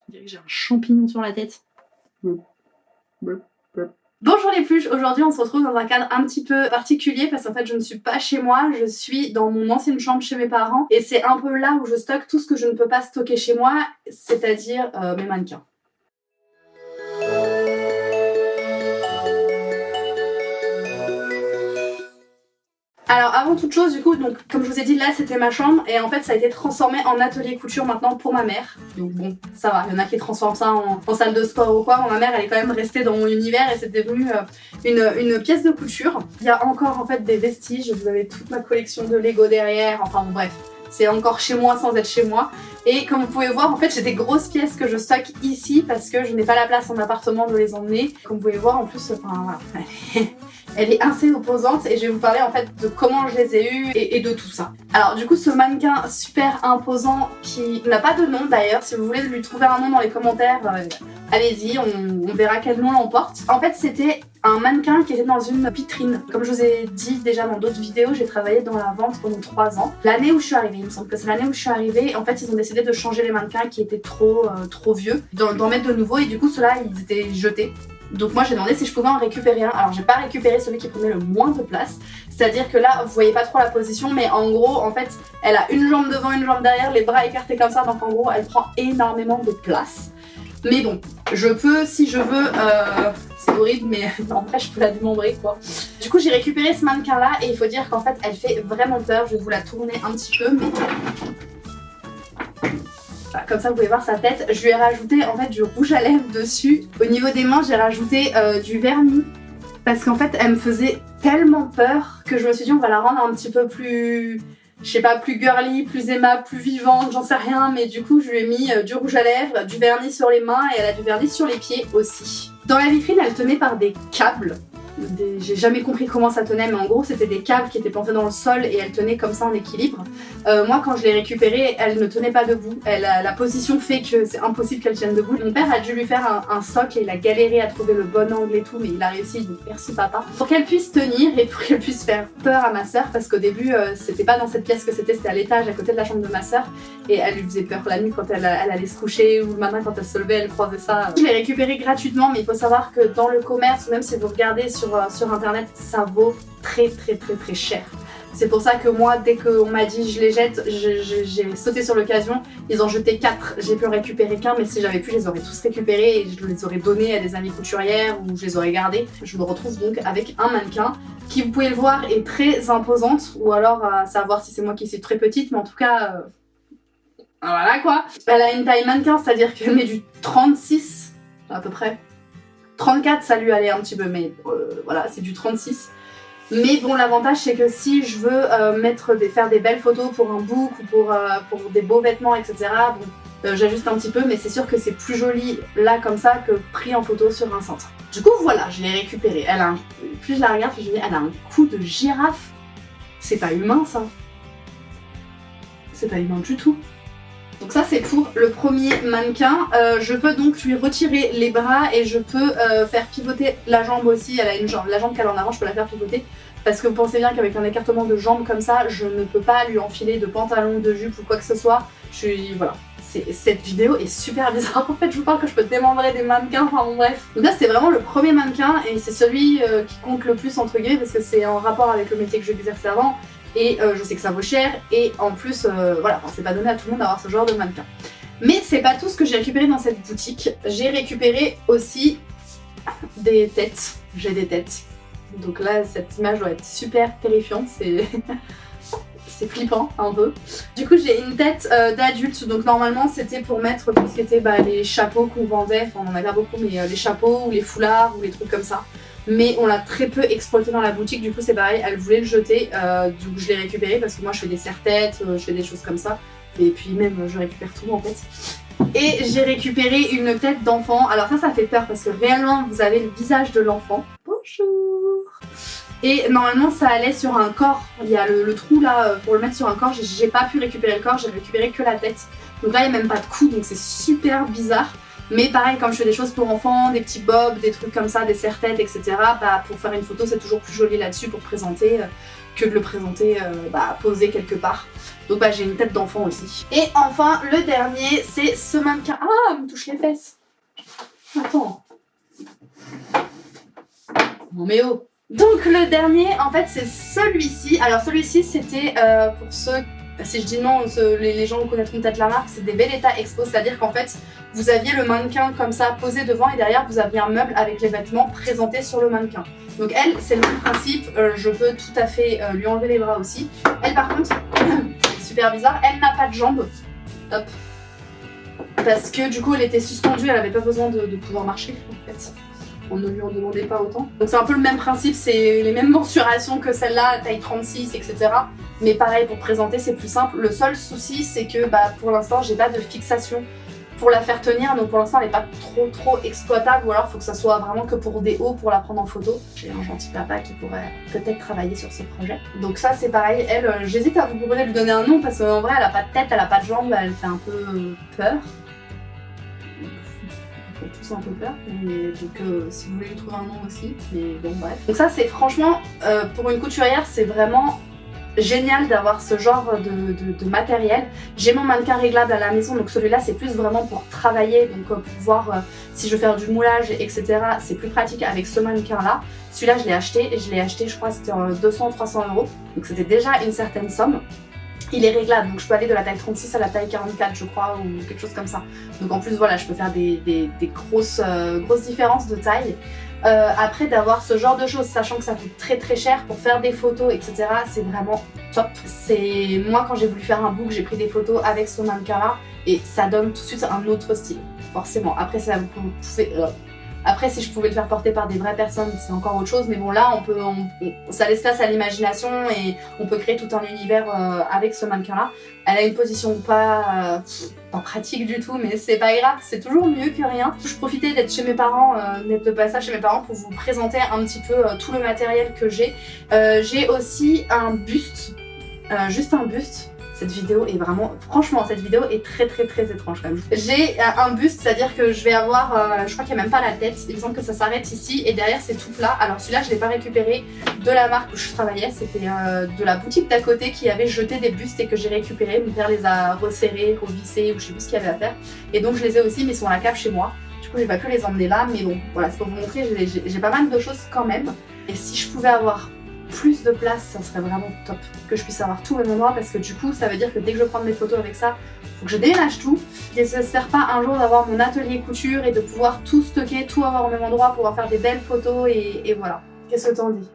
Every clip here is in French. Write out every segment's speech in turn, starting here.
On dirait que j'ai un champignon sur la tête. Bonjour les pluches, aujourd'hui on se retrouve dans un cadre un petit peu particulier parce qu'en fait je ne suis pas chez moi, je suis dans mon ancienne chambre chez mes parents et c'est un peu là où je stocke tout ce que je ne peux pas stocker chez moi, c'est-à-dire mes mannequins. Alors avant toute chose du coup, donc comme je vous ai dit là c'était ma chambre et en fait ça a été transformé en atelier couture maintenant pour ma mère. Donc bon ça va, il y en a qui transforment ça en salle de sport ou quoi, ma mère elle est quand même restée dans mon univers et c'est devenu une pièce de couture. Il y a encore en fait des vestiges, vous avez toute ma collection de Lego derrière, enfin bon, bref. C'est encore chez moi sans être chez moi. Et comme vous pouvez voir, en fait, j'ai des grosses pièces que je stocke ici parce que je n'ai pas la place en appartement de les emmener. Comme vous pouvez voir, en plus, enfin voilà, elle est assez opposante et je vais vous parler en fait de comment je les ai eues et de tout ça. Alors du coup, ce mannequin super imposant qui n'a pas de nom d'ailleurs, si vous voulez lui trouver un nom dans les commentaires, allez-y, on verra quel nom l'emporte. En fait, c'était un mannequin qui était dans une vitrine. Comme je vous ai dit déjà dans d'autres vidéos, j'ai travaillé dans la vente pendant 3 ans. L'année où je suis arrivée, il me semble que c'est l'année où je suis arrivée, en fait ils ont décidé de changer les mannequins qui étaient trop vieux, d'en mettre de nouveaux et du coup ceux-là ils étaient jetés. Donc moi j'ai demandé si je pouvais en récupérer un. Alors j'ai pas récupéré celui qui prenait le moins de place, c'est-à-dire que là vous voyez pas trop la position, mais en gros en fait elle a une jambe devant, une jambe derrière, les bras écartés comme ça, donc en gros elle prend énormément de place. Mais bon, je peux, si je veux, c'est horrible, mais en vrai je peux la démembrer quoi. Du coup j'ai récupéré ce mannequin là et il faut dire qu'en fait elle fait vraiment peur. Je vais vous la tourner un petit peu, mais voilà, comme ça vous pouvez voir sa tête. Je lui ai rajouté en fait du rouge à lèvres dessus. Au niveau des mains j'ai rajouté du vernis parce qu'en fait elle me faisait tellement peur que je me suis dit on va la rendre un petit peu plus... je sais pas, plus girly, plus aimable, plus vivante, j'en sais rien, mais du coup je lui ai mis du rouge à lèvres, du vernis sur les mains et elle a du vernis sur les pieds aussi. Dans la vitrine elle tenait par des câbles. J'ai jamais compris comment ça tenait, mais en gros c'était des câbles qui étaient plantés dans le sol et elle tenait comme ça en équilibre. Moi quand je l'ai récupérée, elle ne tenait pas debout. La position fait que c'est impossible qu'elle tienne debout. Mon père a dû lui faire un socle et il a galéré à trouver le bon angle et tout, mais il a réussi, donc merci papa. Pour qu'elle puisse tenir et pour qu'elle puisse faire peur à ma soeur, parce qu'au début c'était pas dans cette pièce que c'était à l'étage à côté de la chambre de ma soeur et elle lui faisait peur la nuit quand elle allait se coucher ou le matin quand elle se levait, elle croisait ça. Je l'ai récupéré gratuitement, mais il faut savoir que dans le commerce, même si vous regardez sur internet, ça vaut très cher. C'est pour ça que moi, dès qu'on m'a dit je les jette, j'ai sauté sur l'occasion. Ils ont jeté 4, j'ai pu en récupérer qu'un, mais si j'avais pu, je les aurais tous récupérés et je les aurais donnés à des amies couturières ou je les aurais gardés. Je me retrouve donc avec un mannequin qui, vous pouvez le voir, est très imposante, ou alors à savoir si c'est moi qui suis très petite, mais en tout cas, voilà quoi. Elle a une taille mannequin, c'est-à-dire qu'elle met du 36 à peu près. 34 ça lui allait un petit peu, mais voilà, c'est du 36. Mais bon, l'avantage c'est que si je veux faire des belles photos pour un book ou pour des beaux vêtements, etc. Bon, j'ajuste un petit peu, mais c'est sûr que c'est plus joli là comme ça que pris en photo sur un cintre. Du coup voilà, je l'ai récupérée. Plus je la regarde, plus je me dis, elle a un cou de girafe. C'est pas humain ça. C'est pas humain du tout. Donc ça c'est pour le premier mannequin. Je peux donc lui retirer les bras et je peux faire pivoter la jambe aussi. Elle a une jambe, la jambe qu'elle a en avant je peux la faire pivoter. Parce que vous pensez bien qu'avec un écartement de jambes comme ça, je ne peux pas lui enfiler de pantalon, de jupe ou quoi que ce soit. Voilà. Cette vidéo est super bizarre. En fait je vous parle que je peux démembrer des mannequins, enfin bon bref. Donc là c'était vraiment le premier mannequin et c'est celui qui compte le plus entre guillemets parce que c'est en rapport avec le métier que j'exerçais avant. Et je sais que ça vaut cher et en plus voilà, c'est pas donné à tout le monde d'avoir ce genre de mannequin. Mais c'est pas tout ce que j'ai récupéré dans cette boutique. J'ai récupéré aussi des têtes. J'ai des têtes. Donc là cette image doit être super terrifiante, c'est flippant un peu. Du coup j'ai une tête d'adulte, donc normalement c'était pour mettre tout ce qui était les chapeaux qu'on vendait, enfin on en avait pas beaucoup, mais les chapeaux ou les foulards ou les trucs comme ça. Mais on l'a très peu exploité dans la boutique, du coup c'est pareil, elle voulait le jeter, donc je l'ai récupéré parce que moi je fais des serre-têtes, je fais des choses comme ça, et puis même je récupère tout en fait. Et j'ai récupéré une tête d'enfant, alors ça fait peur parce que réellement vous avez le visage de l'enfant. Bonjour. Et normalement ça allait sur un corps, il y a le trou là pour le mettre sur un corps, j'ai pas pu récupérer le corps, j'ai récupéré que la tête. Donc là il n'y a même pas de cou, donc c'est super bizarre. Mais pareil, comme je fais des choses pour enfants, des petits bobs, des trucs comme ça, des serre-têtes, etc. Pour faire une photo, c'est toujours plus joli là-dessus pour présenter. que de le présenter posé quelque part. Donc j'ai une tête d'enfant aussi. Et enfin, le dernier, c'est ce mannequin. Ah, elle me touche les fesses. Attends. Non mais oh. Donc le dernier, en fait, c'est celui-ci. Alors celui-ci, c'était pour ceux... Si je dis non, les gens connaîtront peut-être la marque, c'est des Belletta Expo, c'est-à-dire qu'en fait, vous aviez le mannequin comme ça posé devant et derrière, vous aviez un meuble avec les vêtements présentés sur le mannequin. Donc elle, c'est le même principe, je peux tout à fait lui enlever les bras aussi. Elle par contre, c'est super bizarre, elle n'a pas de jambes. Hop. Parce que du coup, elle était suspendue, elle n'avait pas besoin de pouvoir marcher en fait. On ne lui en demandait pas autant. Donc c'est un peu le même principe, c'est les mêmes mensurations que celle-là, taille 36, etc. Mais pareil, pour présenter, c'est plus simple. Le seul souci, c'est que pour l'instant, j'ai pas de fixation pour la faire tenir. Donc pour l'instant, elle n'est pas trop exploitable. Ou alors, il faut que ça soit vraiment que pour des hauts, pour la prendre en photo. J'ai un gentil papa qui pourrait peut-être travailler sur ce projet. Donc ça, c'est pareil. Elle, j'hésite à vous proposer de lui donner un nom parce qu'en vrai, elle a pas de tête, elle a pas de jambes, elle fait un peu peur. Tous un peu peur, mais donc si vous voulez lui trouver un nom aussi, mais bon bref. Donc ça c'est franchement, pour une couturière c'est vraiment génial d'avoir ce genre de matériel. J'ai mon mannequin réglable à la maison, donc celui-là c'est plus vraiment pour travailler, donc pour voir si je veux faire du moulage, etc. C'est plus pratique avec ce mannequin là. Celui-là je l'ai acheté, et je l'ai acheté je crois c'était 200-300 €, donc c'était déjà une certaine somme. Il est réglable, donc je peux aller de la taille 36 à la taille 44 je crois, ou quelque chose comme ça. Donc en plus voilà, je peux faire des grosses différences de taille. Après d'avoir ce genre de choses, sachant que ça coûte très cher pour faire des photos, etc. c'est vraiment top. C'est moi quand j'ai voulu faire un book, j'ai pris des photos avec ce mannequin là et ça donne tout de suite un autre style, forcément. Après ça vous pouvez... Après, si je pouvais le faire porter par des vraies personnes, c'est encore autre chose. Mais bon, là, ça laisse place à l'imagination et on peut créer tout un univers avec ce mannequin-là. Elle a une position pas pratique du tout, mais c'est pas grave, c'est toujours mieux que rien. Je profitais d'être chez mes parents, d'être de passage chez mes parents pour vous présenter un petit peu tout le matériel que j'ai. J'ai aussi un buste, juste un buste. Cette vidéo est vraiment, franchement, cette vidéo est très étrange quand même. J'ai un buste, c'est-à-dire que je vais avoir, je crois qu'il n'y a même pas la tête, il me semble que ça s'arrête ici et derrière c'est tout plat. Alors celui-là je ne l'ai pas récupéré de la marque où je travaillais, c'était de la boutique d'à côté qui avait jeté des bustes et que j'ai récupéré. Mon père les a resserrés, revissés ou je sais plus ce qu'il y avait à faire. Et donc je les ai aussi mais ils sont à la cave chez moi. Du coup j'ai pas pu les emmener là, mais bon, voilà, c'est pour vous montrer, j'ai pas mal de choses quand même. Et si je pouvais avoir plus de place, ça serait vraiment top que je puisse avoir tout au même endroit parce que du coup ça veut dire que dès que je prends mes photos avec ça, faut que je déménage tout. Et ça se sert pas un jour d'avoir mon atelier couture et de pouvoir tout stocker, tout avoir au même endroit, pouvoir faire des belles photos et voilà. Qu'est-ce que t'en dis?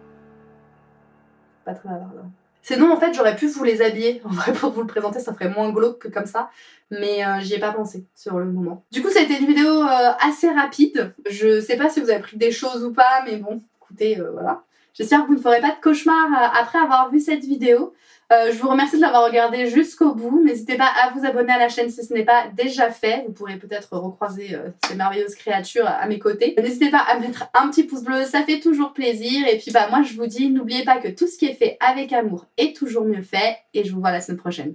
Pas très bavard. Sinon en fait j'aurais pu vous les habiller, en vrai pour vous le présenter ça ferait moins glauque que comme ça, mais j'y ai pas pensé sur le moment. Du coup ça a été une vidéo assez rapide, je sais pas si vous avez pris des choses ou pas, mais bon écoutez voilà. J'espère que vous ne ferez pas de cauchemar après avoir vu cette vidéo. Je vous remercie de l'avoir regardée jusqu'au bout. N'hésitez pas à vous abonner à la chaîne si ce n'est pas déjà fait. Vous pourrez peut-être recroiser ces merveilleuses créatures à mes côtés. N'hésitez pas à mettre un petit pouce bleu, ça fait toujours plaisir. Et puis moi je vous dis, n'oubliez pas que tout ce qui est fait avec amour est toujours mieux fait. Et je vous vois la semaine prochaine.